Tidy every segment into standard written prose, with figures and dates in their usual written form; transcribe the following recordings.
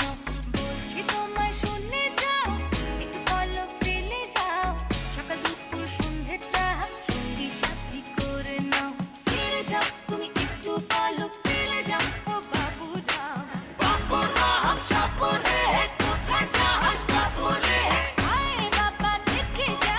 নাও, বলছি তোমায় শুনে যাও, একটু পলক ফেলে যাও, সকাল দুপুর সন্ধ্যেটা সঙ্গী সাথী করে নাও। ফিরে যাও তুমি একটু পলক ফেলে যাও, ও বাবুরাম। বাবুরাম সাপুরে কোথায় যাস বাবুরে? আয় বাবা দেখে যা,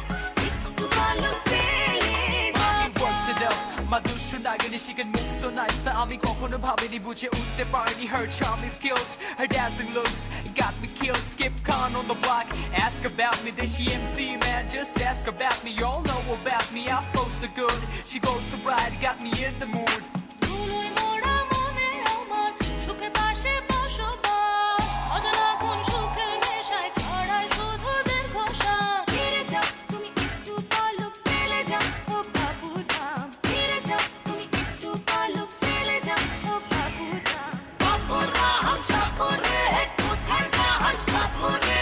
একটু পলক ফেলে যা। Works it up, my দুষ্টু নাগিনী, she can move so nice তা আমি কখনো ভাবিনি বুঝে উঠতে পারিনি her charming skills, her dancing looks got me killed. Skip Khan on the block, ask about me, then she MC man, just ask about me, y'all know about me, I flow so good, she goes so bright, got me in the mood. ধুলোয় মোড়া মনে আমার, সুখের পাশে বসবাস, অজানা কোন সুখের নেশায় ছড়ায় শুধু দীর্ঘশ্বাস। ফিরে যাও তুমি একটু পলক ফেলে যাও, ও বাবুরাম। ফিরে যাও তুমি একটু পলক ফেলে যাও, ও বাবুরাম। বাবুরাম সাপুরে কোথায় যাস বাবুরে?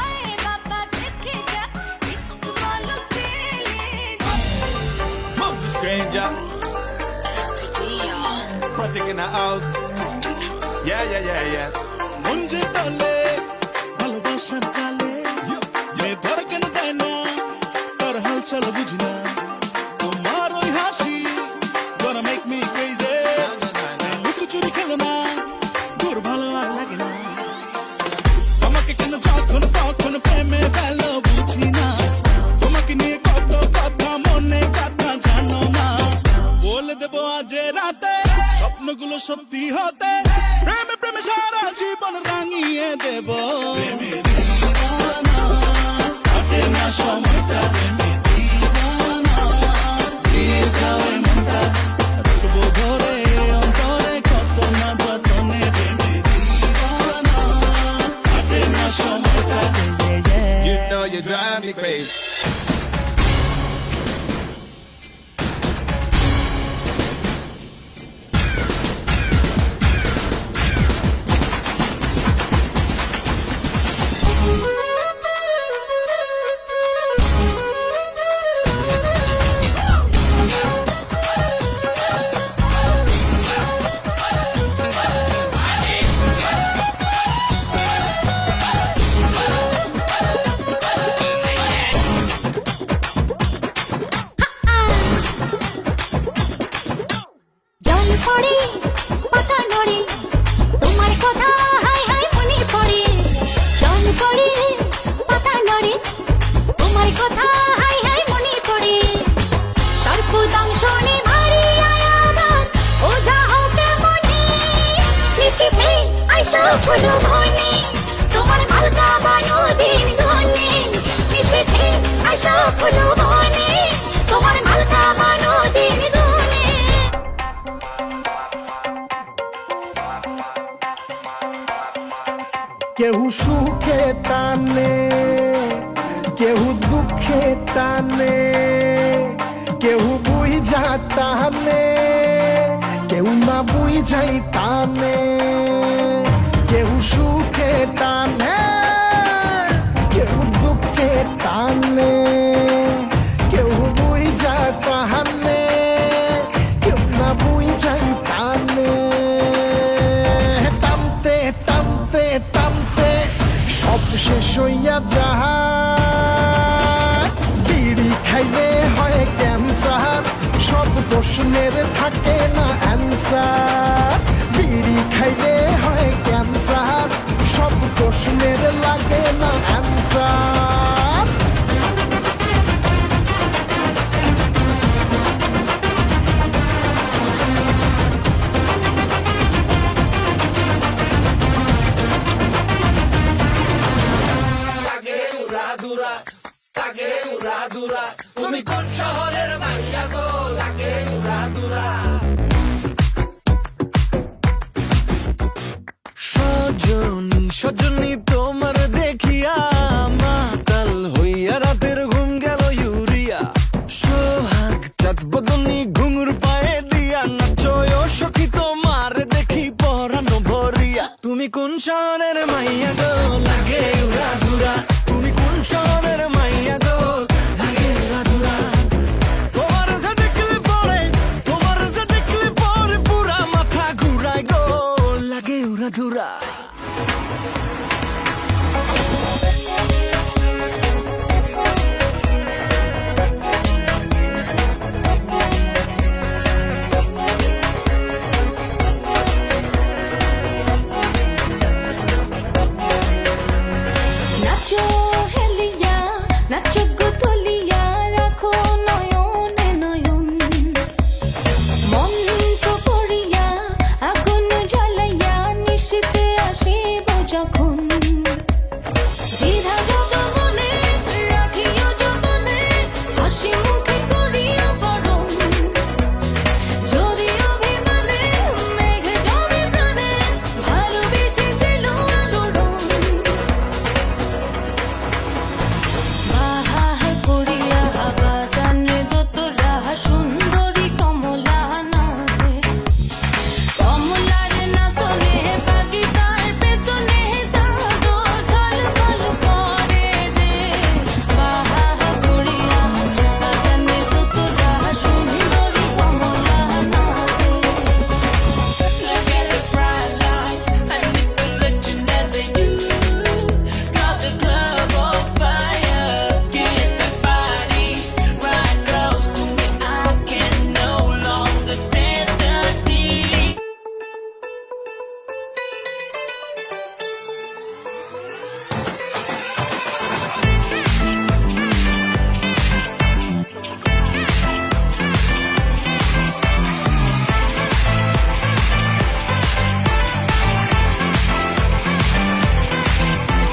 আয় বাবা দেখে যা, একটু পলক ফেলে যা। Move the stranger. Project in the house. Yeah. মুঞ্জে তলে ভালোবাসার কালে মেয়ে ধর কেন দেয় না, তোর হালচাল বুঝি না, তোমার ওই হাসি gonna make me crazy, লুকোচুরি খেলো না, দূর ভালো আর লাগে না, আমাকে কেন যখন তখন প্রেমে ফেলো বুঝি না, তোমাকে নিয়ে কত কথা মনে কথা জানো না, বলে দেবো আজ রাতে স্বপ্নগুলো সত্যি হতে, প্রেমে প্রেমে সারা জীবন রাঙিয়ে দেব, প্রেমে দিওয়ানা কাটে না সময়টা, প্রেমে দিওয়ানা দিয়ে যাও এই মনটা, রাখবো ধরে অন্তরে কত না যতনে, প্রেমে দিওয়ানা কাটে না সময়টা, You know you drive me crazy. জল পড়ে পাতা নড়ে, তোমার কথা হায় হায় মনে পড়ে। জল পড়ে পাতা নড়ে, তোমার কথা হায় হায় মনে পড়ে। সর্পদংশনে ভারী আয়াবার, ওঝা হোকে মনে। নিশীথে আইসো ফুলো বনে, তোমার মালকা বানো দিন গুনে। নিশীথে আইসো ফুলো বনে, তোমার মালকা বানো দিন গুনে। কেহু সুখে টানে, কেহু দুঃখে টানে, কেহু বুঝা টানে, কেহু না বুঝাই টানে, কেহু সুখে টানে, কেহু দুঃখে টানে, কেহু বুঝা টানে, কেহু না বুঝাই টানে, টানতে টানতে টানতে সব শেষ হইয়া যায়, বিড়ি খাইলে হয় ক্যান্সার, সব প্রশ্নের থাকে না অ্যান্সার, বিড়ি খাইলে হয় ক্যান্সার, সব প্রশ্নের লাগে না অ্যান্সার। তুমি কোন শহরের মাইয়া গো, লাগে উড়াদুরা। সজনী সজনী তোমার দেখিয়া মাতাল হইয়া রাতের ঘুম গেল ইউরিয়া, সোহাগ চাঁদ বদনী ঘুঙুর পায়ে দিয়া নাচয় সখী তোমার দেখি পরানো ভরিয়া, তুমি কোন শহরের মাইয়া গো, লাগে উড়াদুরা, তুমি কোন শহরের মাইয়া গো, লাগে উড়াদুরা, তোমার যে দেখলে পরে, তোমার যে দেখলে পরে পুরা মাথা ঘুরায় গো, লাগে উড়াদুরা।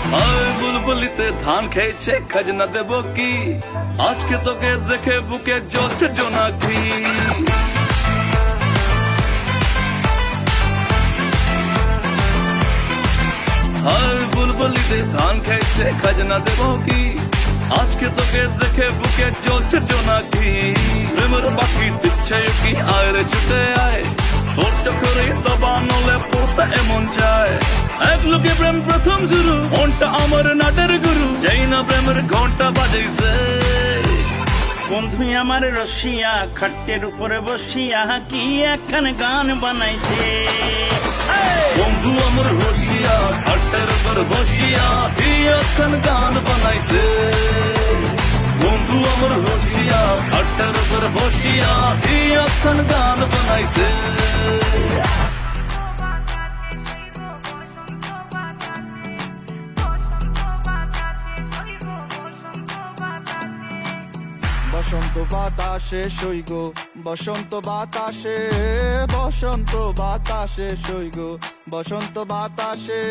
হায় বুলবুলিতে ধান খেয়েছে খাজনা দেব কি আজকে তোকে দেখে বুকে জ্বলছে জোনাকি হায় বুলবুলিতে ধান খেয়েছে খাজনা দেব কি আজকে তোকে দেখে বুকে জ্বলছে জোনাকি প্রেমের বাকি দিচ্ছে কি আয় রে ছুটে আয় তোর চোখের দবানলে পড়তে এমন চায় এক লোকে প্রেম প্রথম শুরু মনটা আমার নাটের গুরু যেই না প্রেমের ঘন্টা বাজাইছে বন্ধু আমার রসিয়া খাটের উপরে বসিয়া কি একখান গান বানাইছে বন্ধু আমার রসিয়া খাটের উপর বসিয়া কি এখন গান বানাইছে বন্ধু আমার রসিয়া খাটের উপর বসিয়া কি এখন গান বানাইছে বসন্ত বাতাসে সইগ বসন্ত বাতাসে বসন্ত বাতাসে সইগ বসন্ত বাতাসে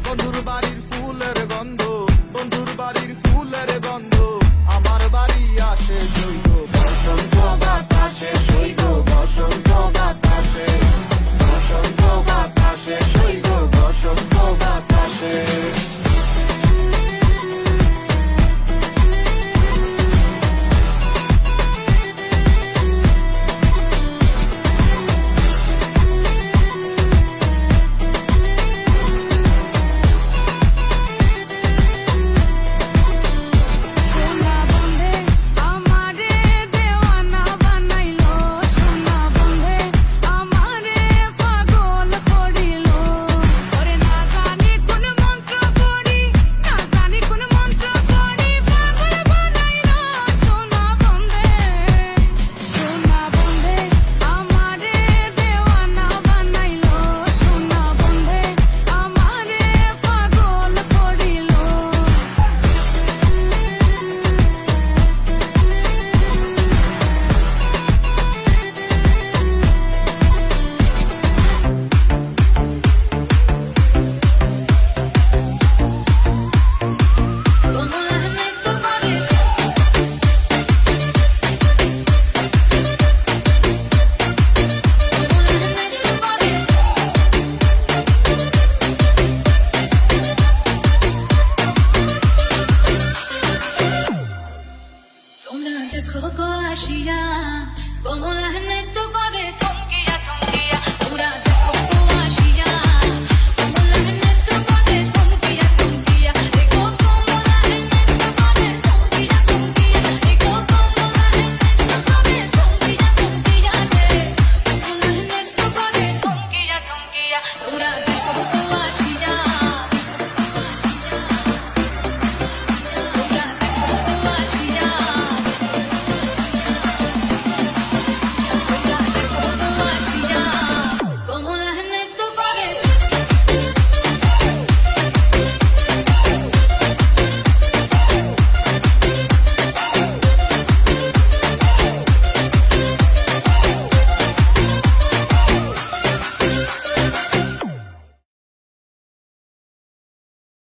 বন্ধুর বাড়ির ফুলের গন্ধ বন্ধুর বাড়ির ফুলের গন্ধ আমার বাড়ি আসে সইগ বসন্ত বাতাসে সইগ বসন্ত বাতাসে বসন্ত বাতাসে সইগ বসন্ত বাতাসে